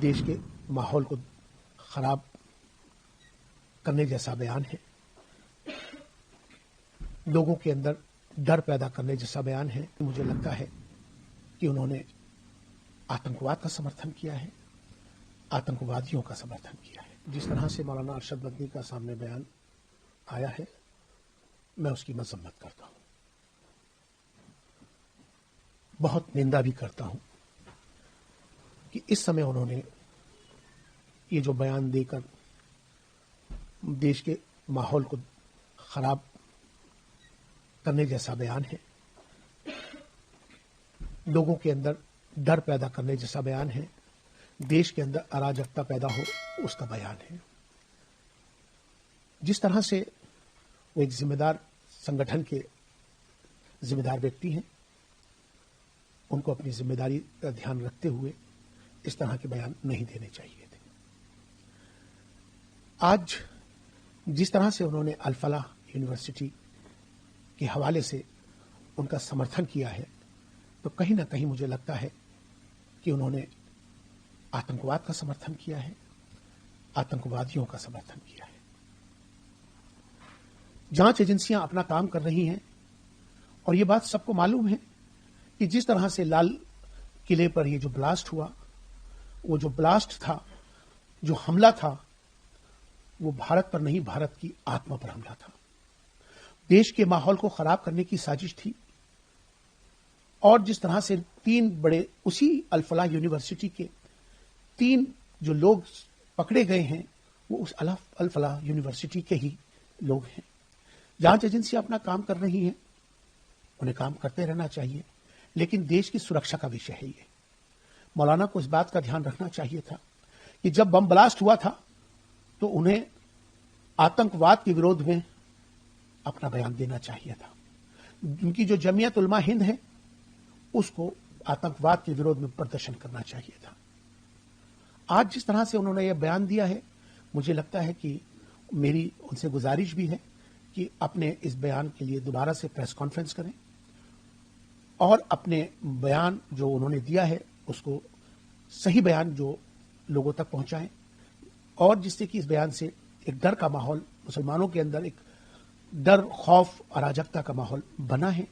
دیش کے ماحول کو خراب کرنے جیسا بیان ہے، لوگوں کے اندر ڈر پیدا کرنے جیسا بیان ہے۔ مجھے لگتا ہے کہ انہوں نے آتنکواد کا سمرتھن کیا ہے، آتنکوادیوں کا سمرتھن کیا ہے۔ جس طرح سے مولانا ارشد مدنی کا سامنے بیان آیا ہے، میں اس کی مذمت کرتا ہوں، بہت نندا بھی کرتا ہوں کہ اس سمے انہوں نے یہ جو بیان دے کر دیش کے ماحول کو خراب کرنے جیسا بیان ہے، لوگوں کے اندر ڈر پیدا کرنے جیسا بیان ہے، دیش کے اندر اراجکتا پیدا ہو اس کا بیان ہے۔ جس طرح سے وہ ایک ذمہ دار سنگٹھن کے ذمہ دار ویکتی ہیں، ان کو اپنی ذمہ داری کا دھیان رکھتے ہوئے اس طرح کے بیان نہیں دینے چاہیے تھے۔ آج جس طرح سے انہوں نے الفلاح یونیورسٹی کے حوالے سے ان کا سمرتھن کیا ہے، تو کہیں نہ کہیں مجھے لگتا ہے کہ انہوں نے آتنکواد کا سمرتھن کیا ہے، آتنکوادیوں کا سمرتھن کیا ہے۔ جانچ ایجنسیاں اپنا کام کر رہی ہیں، اور یہ بات سب کو معلوم ہے کہ جس طرح سے لال قلعے پر یہ جو بلاسٹ ہوا، وہ جو بلاسٹ تھا، جو حملہ تھا، وہ بھارت پر نہیں، بھارت کی آتما پر حملہ تھا، دیش کے ماحول کو خراب کرنے کی سازش تھی۔ اور جس طرح سے 3 بڑے اسی الفلاح یونیورسٹی کے 3 جو لوگ پکڑے گئے ہیں، وہ اس الفلاح یونیورسٹی کے ہی لوگ ہیں۔ جانچ ایجنسیاں اپنا کام کر رہی ہیں، انہیں کام کرتے رہنا چاہیے، لیکن دیش کی سرکشا کا وشے ہے یہ۔ مولانا کو اس بات کا دھیان رکھنا چاہیے تھا کہ جب بم بلاسٹ ہوا تھا تو انہیں آتنکواد کے وروਧ میں اپنا بیان دینا چاہیے تھا۔ ان کی جو جمعیت علماء ہند ہے، اس کو آتنکواد کے وروਧ میں پردرشن کرنا چاہیے تھا۔ آج جس طرح سے انہوں نے یہ بیان دیا ہے، مجھے لگتا ہے کہ میری ان سے گزارش بھی ہے کہ اپنے اس بیان کے لیے دوبارہ سے پریس کانفرنس کریں، اور اپنے بیان جو انہوں نے دیا ہے اس کو صحیح بیان جو لوگوں تک پہنچائیں، اور جس سے کہ اس بیان سے ایک ڈر کا ماحول مسلمانوں کے اندر، ایک ڈر، خوف، اراجکتا کا ماحول بنا ہے،